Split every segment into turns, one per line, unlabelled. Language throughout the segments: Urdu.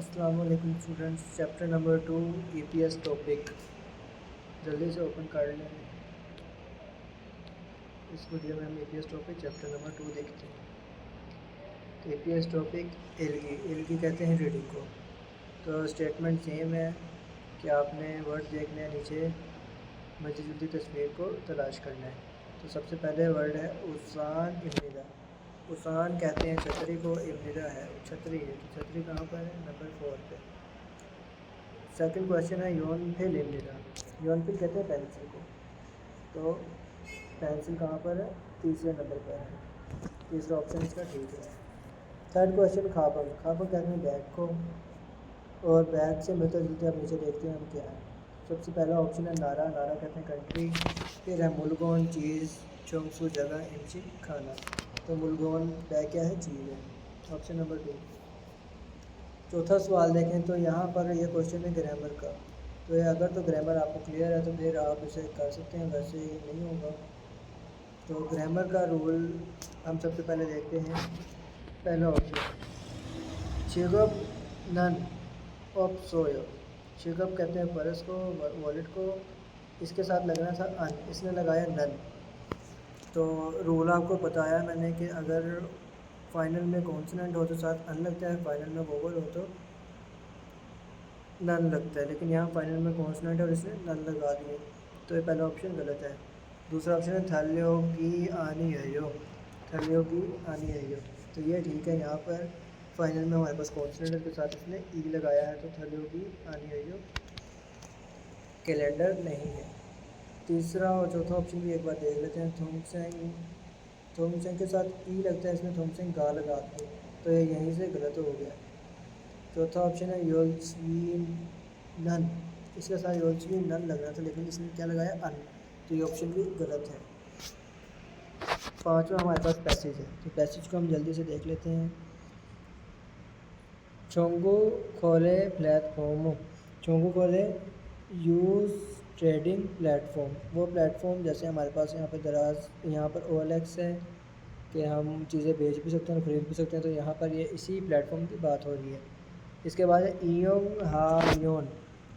السلام علیکم students, chapter number 2 E P S topic جلدی سے اوپن کر لیں۔ اس ویڈیو میں ہم E P S topic chapter number 2 دیکھتے ہیں۔ ای پی ایس ٹاپک ایلگی کہتے ہیں ریڈنگ کو۔ تو اسٹیٹمنٹ سیم ہے کہ آپ نے ورڈ دیکھنا ہے، نیچے ملتی جلتی تصویر کو تلاش کرنا ہے۔ تو سب سے پہلے ورڈ ہے اسان امندا۔ اسان کہتے ہیں چھتری کو، امندا ہے چھتری ہے، تو چھتری کہاں پر ہے؟ نمبر 4 پہ۔ سیکنڈ کویشچن ہے یون پھل امندا۔ یون پھل کہتے ہیں پینسل کو، تو پینسل کہاں پر ہے؟ تیسرے نمبر پر ہے، تیسرا آپشن اس کا ٹھیک ہے۔ Third question کھابنگ۔ کھابنگ کہتے ہیں بیگ کو، اور بیگ سے ملتا جلتا آپ نیچے دیکھتے ہیں ہم کیا ہے۔ سب سے پہلا آپشن ہے نارا۔ نارا کہتے ہیں کنٹری، پھر ہے ملگون چیز، چونگسو جگہ، امچی کھانا۔ تو ملگون بیگ کیا ہے؟ چیز ہے، آپشن نمبر 2۔ چوتھا سوال دیکھیں تو یہاں پر یہ کویشچن ہے گرامر کا، تو یہ اگر تو گرامر آپ کو کلیئر ہے تو پھر آپ اسے کر سکتے ہیں، ویسے ہی نہیں ہوگا۔ تو گرامر کا رول ہم سب سے پہلے دیکھتے ہیں۔ پہلا آپشن شگب نن اپ سویو۔ شگب کہتے ہیں فرس کو، والٹ کو، اس کے ساتھ لگنا تھا ان، اس نے لگایا نن۔ تو رول آپ کو بتایا میں نے کہ اگر فائنل میں کانسوننٹ ہو تو ساتھ ان لگتا ہے، فائنل میں ووول ہو تو نن لگتا ہے، لیکن یہاں فائنل میں کانسوننٹ ہے اور اس نے نن لگا دیے، تو یہ پہلا آپشن غلط ہے۔ دوسرا آپشن ہے تھلیو کی آنی ہیو۔ تھلیو کی آنی ہیو، تو یہ ٹھیک ہے، یہاں پر فائنل میں ہمارے پاس کانسوننٹ کے ساتھ اس نے ای لگایا ہے، تو تھلیو کی آنی ہیو کیلنڈر نہیں ہے۔ تیسرا اور چوتھا آپشن بھی ایک بار دیکھ لیتے ہیں۔ تھونگسینگ، تھونگسینگ کے ساتھ ای لگتا ہے، اس میں تھونگسینگ گا لگا دی، تو یہ یہیں سے غلط ہو گیا۔ چوتھا آپشن ہے یولسوی نن، اس کے ساتھ یولسوی نن لگنا تھا لیکن اس نے کیا لگایا؟ ان، تو یہ آپشن بھی غلط ہے۔ پانچواں ہمارے پاس پیسیج ہے، تو پیسیج کو ہم جلدی سے دیکھ لیتے ہیں۔ چونگو کھولے پلیٹ فارم۔ چونگو کھولے یوز ٹریڈنگ پلیٹ فارم، وہ پلیٹ فارم جیسے ہمارے پاس یہاں پہ دراز، یہاں پر او ایل ایکس ہے کہ ہم چیزیں بیچ بھی سکتے ہیں اور خرید بھی سکتے ہیں، تو یہاں پر یہ اسی پلیٹ فارم کی بات ہو رہی ہے۔ اس کے بعد ہے ایونگ ہامیون۔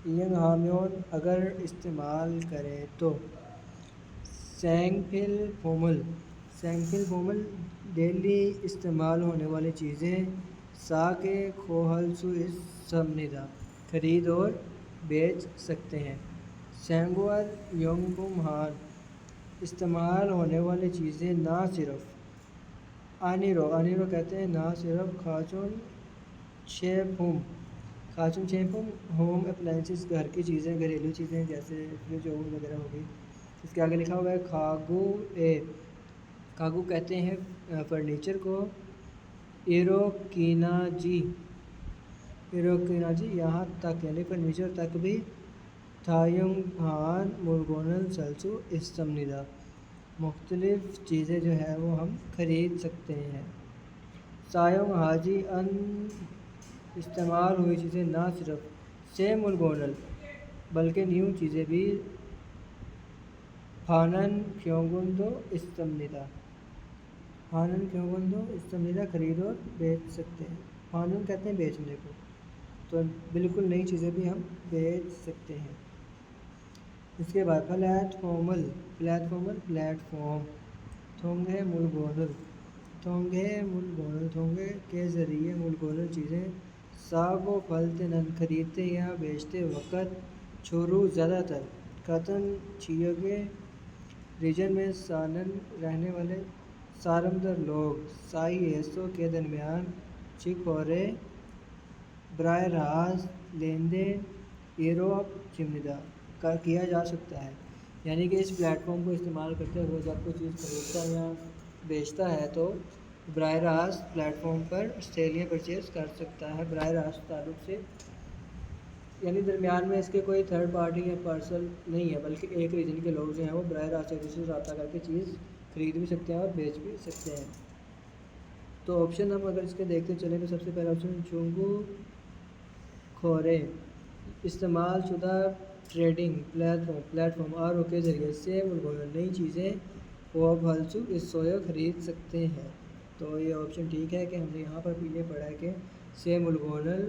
ایونگ ہامیون اگر استعمال کریں تو سینگ پھل فومل۔ سینگ پھل فومل ڈیلی استعمال ہونے والی چیزیں سا کے کھوہلسو اس سمنیدہ، خرید اور بیچ سکتے ہیں۔ سینگوار یونگم ہان، استعمال ہونے والی چیزیں نہ صرف۔ آنیرو، آنیرو کہتے ہیں نہ صرف کھاچون چھیپھوم۔ کھاچون چھیپھوم ہوم اپلائنسز، گھر کی چیزیں، گھریلو چیزیں جیسے فریج اوون وغیرہ ہوگی۔ اس کے آگے لکھا ہوا ہے کھاگو اے۔ کھاگو کہتے ہیں فرنیچر کو۔ ایروکینا جی، ایروکینا جی یہاں تک یعنی فرنیچر تک بھی۔ تھایونگ ہان ملگونل سلسو استمنیدہ، مختلف چیزیں جو ہے وہ ہم خرید سکتے ہیں۔ سایونگ حاجی ان، استعمال ہوئی چیزیں نہ صرف سے ملگونل بلکہ نیو چیزیں بھی۔ ہانن کیونگندو استمنیدہ، ہانن کیونگندو استمنیدہ، خرید اور بیچ سکتے ہیں۔ ہانن کہتے ہیں بیچنے کو، تو بالکل نئی چیزیں بھی ہم بیچ سکتے ہیں۔ اس کے بعد پلیٹ فارمل، پلیٹ فارمل پلیٹ فارم۔ تھونگے ملگونل، تھونگے ملگونل، تھونگے کے ذریعے ملگونل چیزیں ساگو پھلتے نن، خریدتے یا بیچتے وقت۔ چھورو زیادہ تر، کتن چیوگے ریجن میں سانن رہنے والے سارمدر لوگ سائی ایسو کے درمیان چکورے براہ راست لین دین ایروپ چمنیدہ کیا جا سکتا ہے، یعنی کہ اس پلیٹ فارم کو استعمال کرتے ہوئے جب کوئی چیز خریدتا یا بیچتا ہے تو براہ راست پلیٹ فارم پر سیل یا پرچیز کر سکتا ہے، براہ راست تعلق سے، یعنی درمیان میں اس کے کوئی تھرڈ پارٹی یا پارسل نہیں ہے، بلکہ ایک ریجن کے لوگ جو ہیں وہ براہ راست ایک دوسرے سے رابطہ کر کے چیز خرید بھی سکتے ہیں اور بیچ بھی سکتے ہیں۔ تو آپشن ہم اگر اس کے دیکھتے چلیں تو سب سے پہلا آپشن چونگو کھورے، استعمال شدہ trading plate form R O کے ذریعے سے ملگونل نئی چیزیں وہ بھلسو اس سویو خرید سکتے ہیں، تو یہ آپشن ٹھیک ہے کہ ہم نے یہاں پر یہ پڑھا ہے کہ سے ملگونل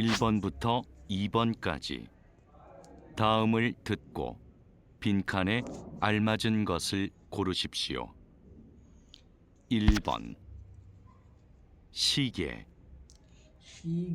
1번부터 2번까지 다음을 듣고 빈칸에 알맞은 것을 고르십시오. 1번 시계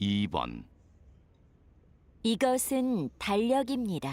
2번
이것은 달력입니다.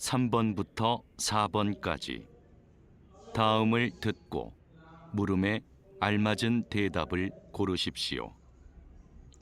3번부터 4번까지 다음을 듣고 물음에 알맞은 대답을 고르십시오.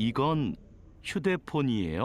이건 휴대폰이에요?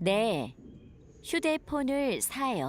네, 휴대폰을 사요.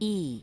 2.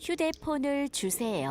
휴대폰을 주세요.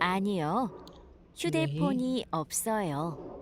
아니요, 휴대폰이 없어요.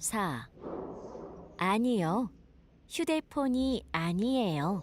4. 아니요, 휴대폰이 아니에요.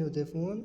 휴대폰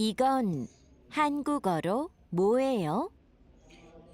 이건 한국어로 뭐예요?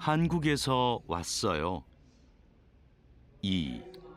한국에서 왔어요. 2.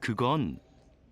그건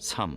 3.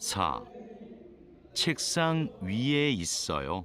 4. 책상 위에 있어요.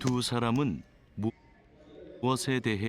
두 사람은 무엇에 대해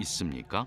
있습니까?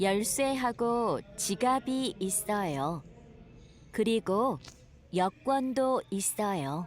열쇠하고 지갑이 있어요. 그리고 여권도 있어요.